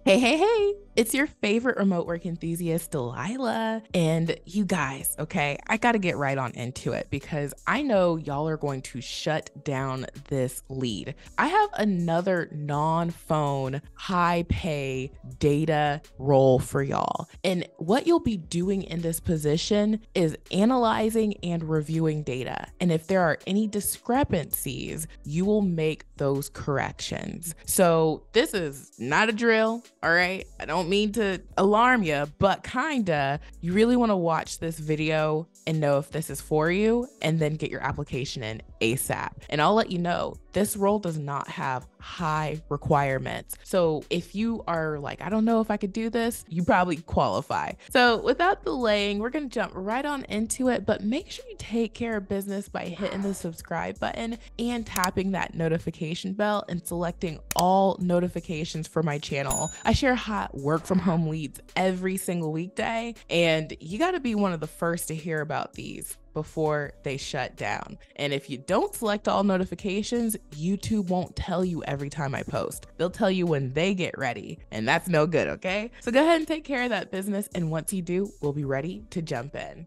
Hey, it's your favorite remote work enthusiast, Delilah. And you guys, okay, I got to get right on into it because I know y'all are going to shut down this lead. I have another non-phone, high pay data role for y'all. And what you'll be doing in this position is analyzing and reviewing data. And if there are any discrepancies, you will make those corrections. So this is not a drill. All right, I don't mean to alarm you, but kinda, you really want to watch this video and know if this is for you and then get your application in ASAP. And I'll let you know, this role does not have high requirements. So if you are like, I don't know if I could do this, you probably qualify. So without delaying, we're going to jump right on into it, but make sure you take care of business by hitting the subscribe button and tapping that notification bell and selecting all notifications for my channel. I share hot work from home leads every single weekday, and you got to be one of the first to hear about these before they shut down. And if you don't select all notifications, YouTube won't tell you every time I post. They'll tell you when they get ready, and that's no good, okay? So go ahead and take care of that business, and once you do, we'll be ready to jump in.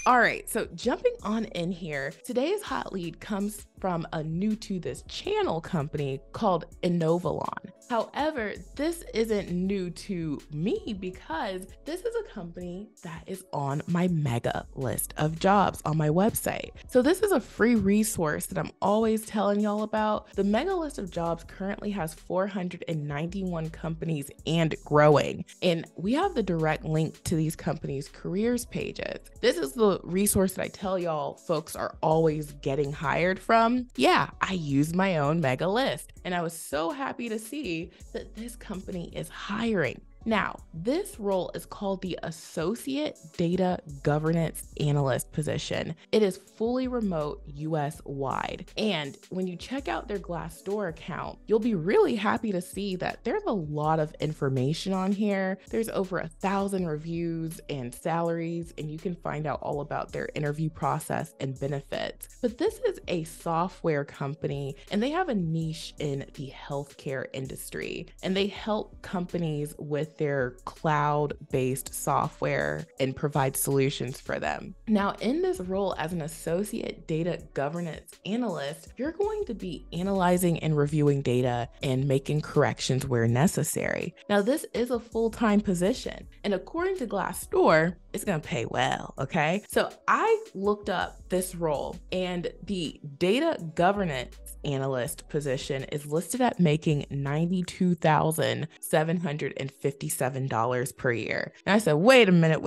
All right, so jumping on in here, today's hot lead comes from a new to this channel company called Inovalon. However, this isn't new to me because this is a company that is on my mega list of jobs on my website. So this is a free resource that I'm always telling y'all about. The mega list of jobs currently has 491 companies and growing. And we have the direct link to these companies' careers pages. This is the resource that I tell y'all folks are always getting hired from. Yeah, I use my own mega list, and I was so happy to see that this company is hiring. Now, this role is called the Associate Data Governance Analyst position. It is fully remote US wide. And when you check out their Glassdoor account, you'll be really happy to see that there's a lot of information on here. There's over 1,000 reviews and salaries, and you can find out all about their interview process and benefits. But this is a software company, and they have a niche in the healthcare industry, and they help companies with their cloud-based software and provide solutions for them. Now, in this role as an associate data governance analyst, you're going to be analyzing and reviewing data and making corrections where necessary. Now, this is a full-time position, and according to Glassdoor, it's gonna pay well, okay? So I looked up this role, and the data governance analyst position is listed at making $92,757 per year. And I said, wait a minute.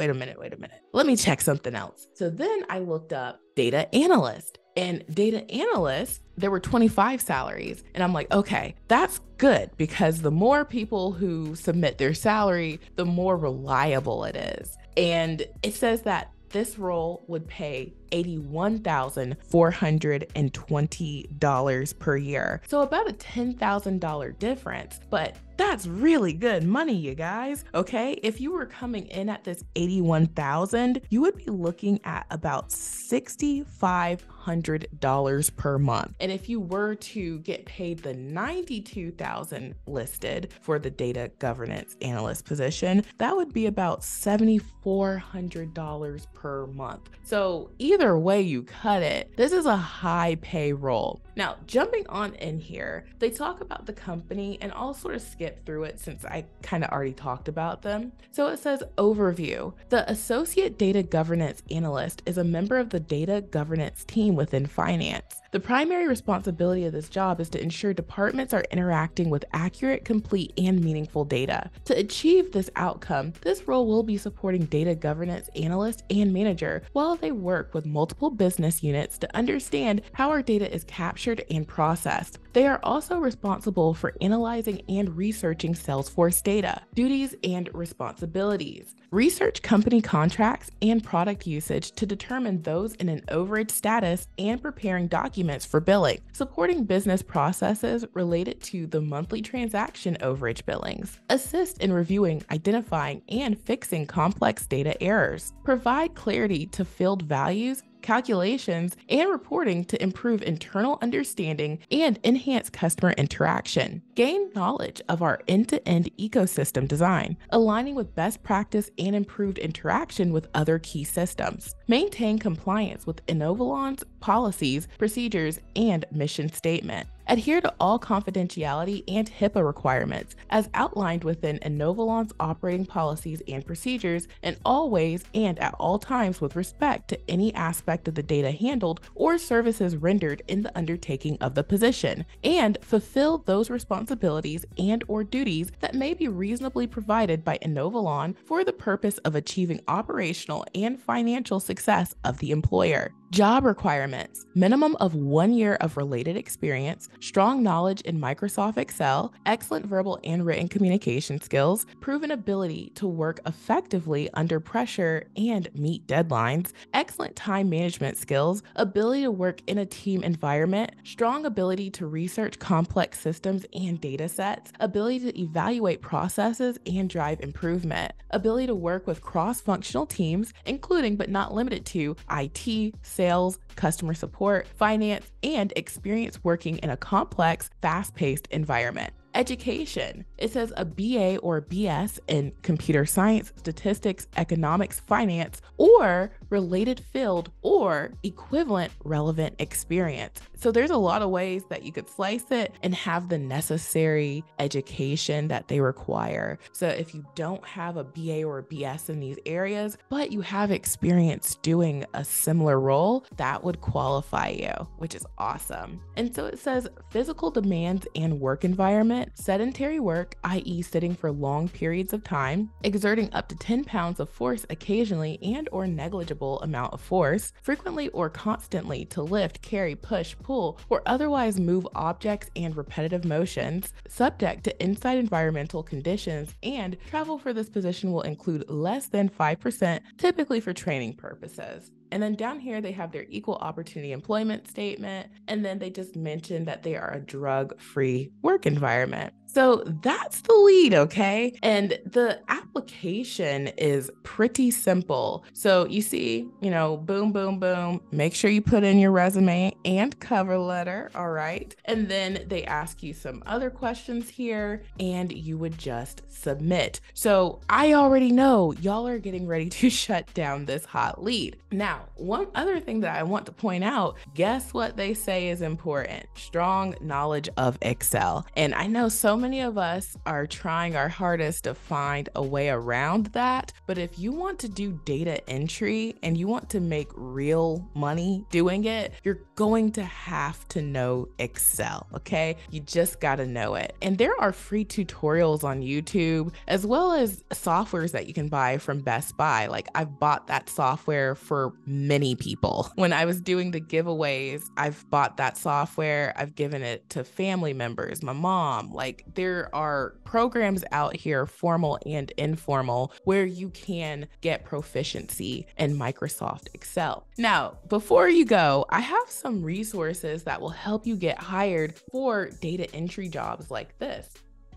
Let me check something else. So then I looked up data analyst. And data analyst, there were 25 salaries. And I'm like, okay, that's good because the more people who submit their salary, the more reliable it is. And it says that this role would pay $81,420 per year. So about a $10,000 difference, but that's really good money, you guys. Okay, if you were coming in at this $81,000, you would be looking at about $6,500 per month. And if you were to get paid the $92,000 listed for the data governance analyst position, that would be about $7,400 per month. So either way you cut it, this is a high pay role. Now, jumping on in here, they talk about the company, and I'll sort of skip through it since I kind of already talked about them. So it says overview. The Associate Data Governance Analyst is a member of the data governance team within finance. The primary responsibility of this job is to ensure departments are interacting with accurate, complete, and meaningful data. To achieve this outcome, this role will be supporting data governance analyst and manager while they work with multiple business units to understand how our data is captured and processed. They are also responsible for analyzing and researching Salesforce data, duties, and responsibilities. Research company contracts and product usage to determine those in an overage status and preparing documents for billing, supporting business processes related to the monthly transaction overage billings, assist in reviewing, identifying, and fixing complex data errors, provide clarity to field values, calculations, and reporting to improve internal understanding and enhance customer interaction. Gain knowledge of our end-to-end ecosystem design, aligning with best practice and improved interaction with other key systems. Maintain compliance with Inovalon's policies, procedures, and mission statement. Adhere to all confidentiality and HIPAA requirements as outlined within Inovalon's operating policies and procedures in all ways and at all times with respect to any aspect of the data handled or services rendered in the undertaking of the position, and fulfill those responsibilities and/or duties that may be reasonably provided by Inovalon for the purpose of achieving operational and financial success of the employer. Job requirements: minimum of 1 year of related experience, strong knowledge in Microsoft Excel, excellent verbal and written communication skills, proven ability to work effectively under pressure and meet deadlines, excellent time management skills, ability to work in a team environment, strong ability to research complex systems and data sets, ability to evaluate processes and drive improvement, ability to work with cross-functional teams, including but not limited to IT, sales, customer support, finance, and experience working in a complex, fast-paced environment. Education: it says a BA or BS in computer science, statistics, economics, finance, or related field or equivalent relevant experience. So there's a lot of ways that you could slice it and have the necessary education that they require. So if you don't have a BA or a BS in these areas, but you have experience doing a similar role, that would qualify you, which is awesome. And so it says physical demands and work environment: sedentary work, i.e. sitting for long periods of time, exerting up to 10 pounds of force occasionally and or negligible amount of force, frequently or constantly to lift, carry, push, pull, or otherwise move objects and repetitive motions, subject to inside environmental conditions, and travel for this position will include less than 5%, typically for training purposes. And then down here, they have their equal opportunity employment statement. And then they just mentioned that they are a drug-free work environment. So that's the lead, okay? And the application is pretty simple. So you see, boom, boom, boom. Make sure you put in your resume and cover letter, all right? And then they ask you some other questions here, and you would just submit. So I already know y'all are getting ready to shut down this hot lead. Now, one other thing that I want to point out, guess what they say is important? Strong knowledge of Excel. And I know so many of us are trying our hardest to find a way around that, but if you want to do data entry and you want to make real money doing it, you're going to have to know Excel, okay? You just got to know it. And there are free tutorials on YouTube, as well as softwares that you can buy from Best Buy. Like, I've bought that software for many people. When I was doing the giveaways, I've bought that software. I've given it to family members, my mom. Like, there are programs out here, formal and informal, where you can get proficiency in Microsoft Excel. Now, before you go, I have some resources that will help you get hired for data entry jobs like this.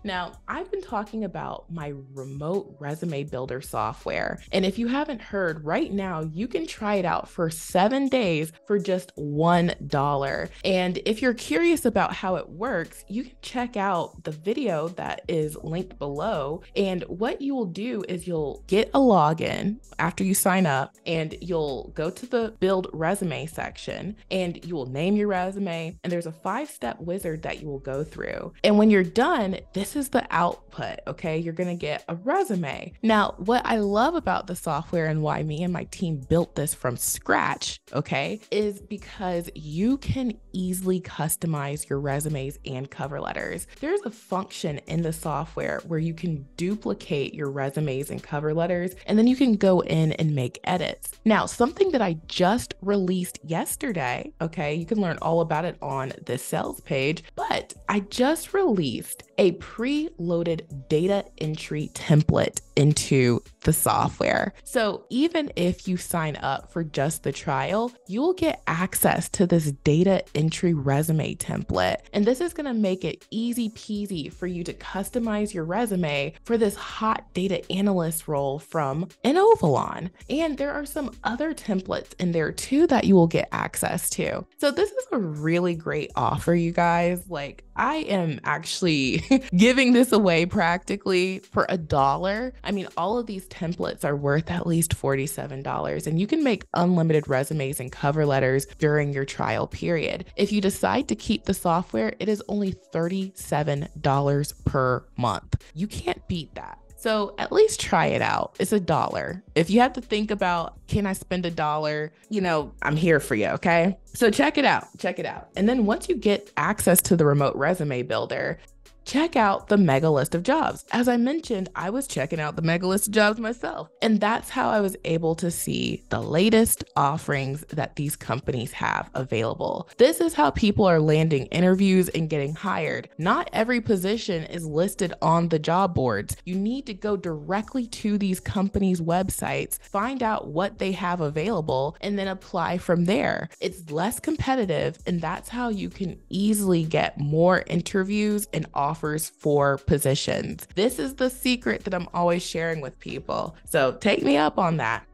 Now, I've been talking about my remote resume builder software. And if you haven't heard, right now, you can try it out for 7 days for just $1. And if you're curious about how it works, you can check out the video that is linked below. And what you will do is you'll get a login after you sign up, and you'll go to the build resume section, and you will name your resume. And there's a 5-step wizard that you will go through. And when you're done, this is the output, okay? You're gonna get a resume. Now, what I love about the software and why me and my team built this from scratch, okay, is because you can easily customize your resumes and cover letters. There's a function in the software where you can duplicate your resumes and cover letters, and then you can go in and make edits. Now, something that I just released yesterday, okay, you can learn all about it on the sales page, but I just released a preloaded data entry template into the software. So even if you sign up for just the trial, you'll get access to this data entry resume template. And this is going to make it easy peasy for you to customize your resume for this hot data analyst role from Inovalon. And there are some other templates in there too that you will get access to. So this is a really great offer, you guys. Like, I am actually giving this away practically for $1. I mean, all of these templates are worth at least $47, and you can make unlimited resumes and cover letters during your trial period. If you decide to keep the software, it is only $37 per month. You can't beat that. So at least try it out. It's $1. If you have to think about, can I spend $1? You know, I'm here for you, okay? So check it out, check it out. And then once you get access to the remote resume builder, check out the mega list of jobs. As I mentioned, I was checking out the mega list of jobs myself. And that's how I was able to see the latest offerings that these companies have available. This is how people are landing interviews and getting hired. Not every position is listed on the job boards. You need to go directly to these companies' websites, find out what they have available, and then apply from there. It's less competitive, and that's how you can easily get more interviews and offers for positions. This is the secret that I'm always sharing with people. So take me up on that.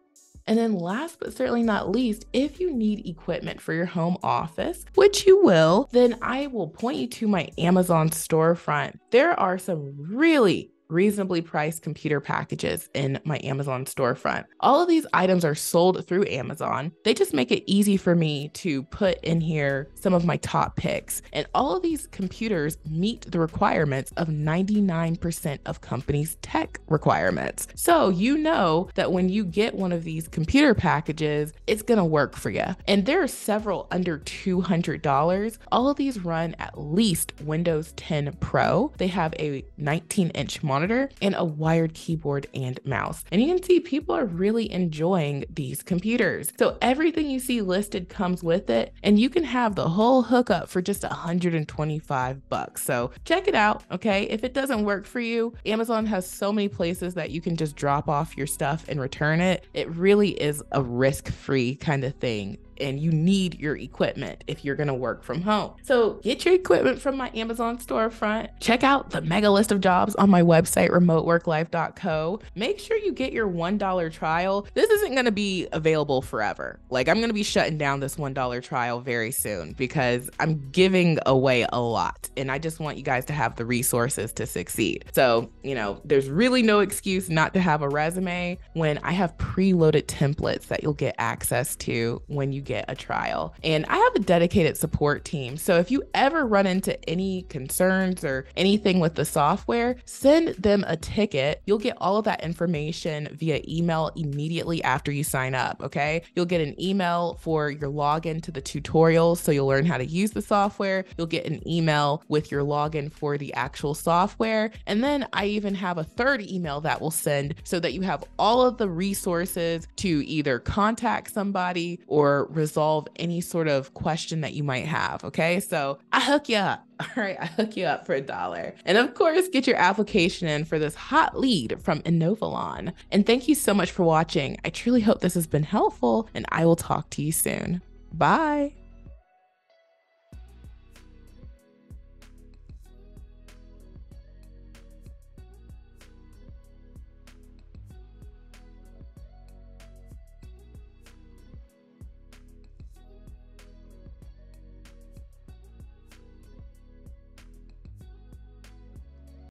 And then last but certainly not least, if you need equipment for your home office, which you will, then I will point you to my Amazon storefront. There are some really reasonably priced computer packages in my Amazon storefront. All of these items are sold through Amazon. They just make it easy for me to put in here some of my top picks. And all of these computers meet the requirements of 99% of companies' tech requirements. So you know that when you get one of these computer packages, it's gonna work for you. And there are several under $200. All of these run at least Windows 10 Pro. They have a 19-inch monitor and a wired keyboard and mouse. And you can see people are really enjoying these computers. So everything you see listed comes with it, and you can have the whole hookup for just $125. So check it out, okay? If it doesn't work for you, Amazon has so many places that you can just drop off your stuff and return it. It really is a risk-free kind of thing. And you need your equipment if you're gonna work from home. So get your equipment from my Amazon storefront. Check out the mega list of jobs on my website, remoteworklife.co. Make sure you get your $1 trial. This isn't gonna be available forever. Like, I'm gonna be shutting down this $1 trial very soon because I'm giving away a lot. And I just want you guys to have the resources to succeed. So, you know, there's really no excuse not to have a resume when I have preloaded templates that you'll get access to when you get a trial. And I have a dedicated support team. So if you ever run into any concerns or anything with the software, send them a ticket. You'll get all of that information via email immediately after you sign up, okay? You'll get an email for your login to the tutorials, so you'll learn how to use the software. You'll get an email with your login for the actual software. And then I even have a third email that will send so that you have all of the resources to either contact somebody or resolve any sort of question that you might have, okay? So I hook you up. All right, I hook you up for $1. And of course, get your application in for this hot lead from Inovalon. And thank you so much for watching. I truly hope this has been helpful, and I will talk to you soon. Bye.